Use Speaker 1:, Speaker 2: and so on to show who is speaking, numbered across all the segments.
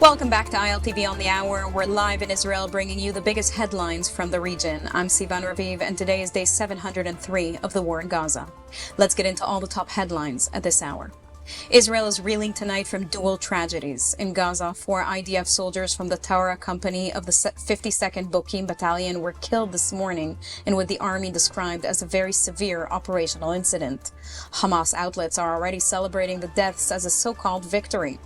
Speaker 1: Welcome back to ILTV on the Hour. We're live in Israel bringing you the biggest headlines from the region. I'm Sivan Raviv and today is day 703 of the war in Gaza. Let's get into all the top headlines at this hour. Israel is reeling tonight from dual tragedies. In Gaza, 4 IDF soldiers from the Torah company of the 52nd Bokim Battalion were killed this morning in what the army described as a very severe operational incident. Hamas outlets are already celebrating the deaths as a so-called victory.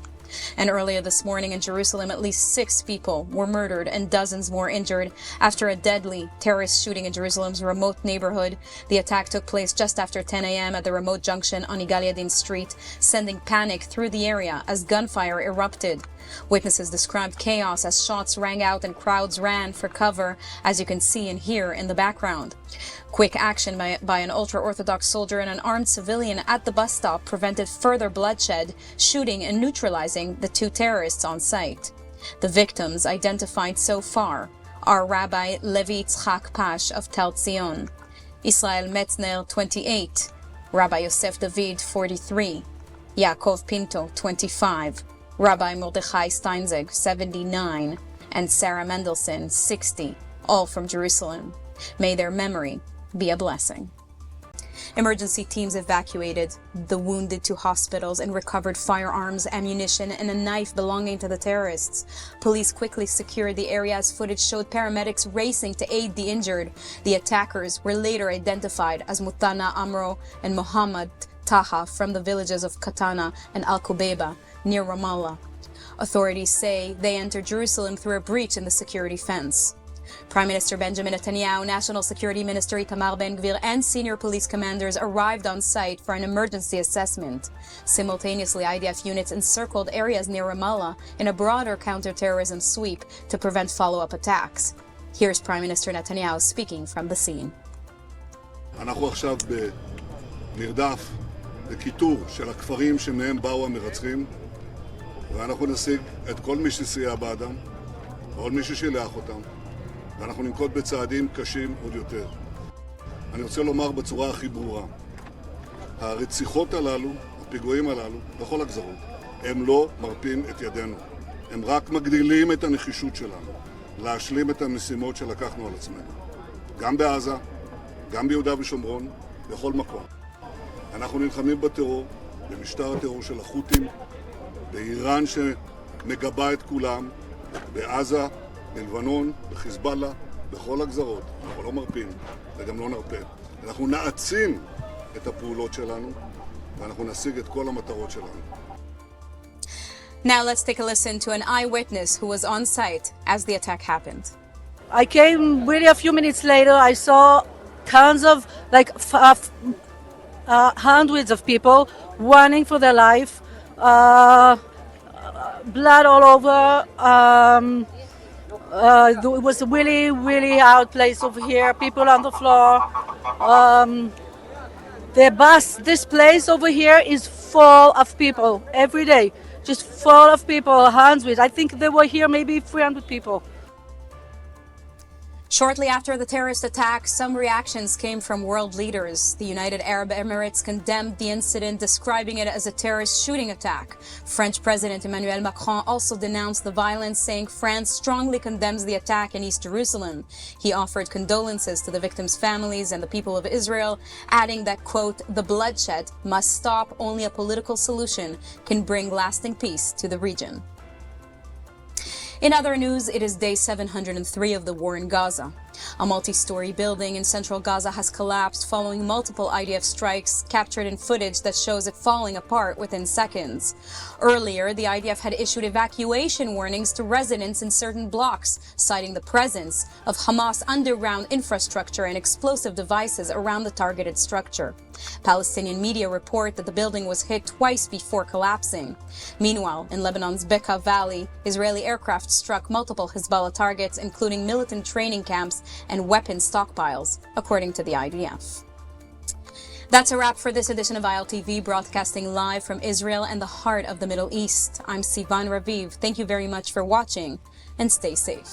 Speaker 1: And earlier this morning in Jerusalem, at least 6 people were murdered and dozens more injured after a deadly terrorist shooting in Jerusalem's remote neighborhood. The attack took place just after 10 a.m. at the remote junction on Yigal Yadin Street, sending panic through the area as gunfire erupted. Witnesses described chaos as shots rang out and crowds ran for cover, as you can see and hear in the background. Quick action by an ultra-Orthodox soldier and an armed civilian at the bus stop prevented further bloodshed, shooting and neutralizing the 2 terrorists on site. The victims identified so far are Rabbi Levi Yitzchak Pash of Tel Zion, Israel Metzner, 28, Rabbi Yosef David, 43, Yaakov Pinto, 25, Rabbi Mordechai Steinzeg, 79, and Sarah Mendelson, 60, all from Jerusalem. May their memory be a blessing. Emergency teams evacuated the wounded to hospitals and recovered firearms, ammunition, and a knife belonging to the terrorists. Police quickly secured the area as footage showed paramedics racing to aid the injured. The attackers were later identified as Mutana Amro and Mohammed Taha from the villages of Katana and Al-Kubeba near Ramallah. Authorities say they entered Jerusalem through a breach in the security fence. Prime Minister Benjamin Netanyahu, National Security Minister Itamar Ben-Gvir, and senior police commanders arrived on site for an emergency assessment. Simultaneously, IDF units encircled areas near Ramallah in a broader counter-terrorism sweep to prevent follow-up attacks. Here's Prime Minister Netanyahu speaking from the scene.
Speaker 2: אנחנו עכשיו במרדף, בכיתור של הכפרים שמהם באו המרצחים, ואנחנו נשיג את כל מי שסייע באדם, ועוד מי ששילח אותם. ואנחנו ננקוט בצעדים קשים עוד יותר. אני רוצה לומר בצורה הכי ברורה, הרציחות הללו, הפיגועים הללו, בכל הגזרות, הם לא מרפים את ידינו. הם רק מגדילים את הנחישות שלנו, להשלים את המשימות שלקחנו על עצמנו. גם בעזה, גם ביהודה ושומרון, בכל מקום. אנחנו נלחמים בטרור, במשטר הטרור של החות'ים, באיראן שמגבה את כולם, בעזה, בלבנון, בחיזבאללה, בכל הגזרות. אנחנו לא מרפים וגם לא נרפה. אנחנו נעצים את הפעולות שלנו ואנחנו נשיג את כל המטרות שלנו.
Speaker 1: Now let's take a listen to an eyewitness who was on site as the attack happened.
Speaker 3: I came really a few minutes later. I saw tons of hundreds of people running for their life, blood all over. It was a really hard place over here. People on the floor. This place over here is full of people every day. Just full of people, hundreds. I think there were here maybe 300 people.
Speaker 1: Shortly after the terrorist attack, some reactions came from world leaders. The United Arab Emirates condemned the incident, describing it as a terrorist shooting attack. French President Emmanuel Macron also denounced the violence, saying France strongly condemns the attack in East Jerusalem. He offered condolences to the victims' families and the people of Israel, adding that, quote, "The bloodshed must stop. Only a political solution can bring lasting peace to the region." In other news, it is day 703 of the war in Gaza. A multi-story building in central Gaza has collapsed following multiple IDF strikes captured in footage that shows it falling apart within seconds. Earlier, the IDF had issued evacuation warnings to residents in certain blocks, citing the presence of Hamas underground infrastructure and explosive devices around the targeted structure. Palestinian media report that the building was hit twice before collapsing. Meanwhile, in Lebanon's Bekaa Valley, Israeli aircraft struck multiple Hezbollah targets, including militant training camps and weapon stockpiles, according to the IDF. That's a wrap for this edition of ILTV, broadcasting live from Israel and the heart of the Middle East. I'm Sivan Raviv. Thank you very much for watching, and stay safe.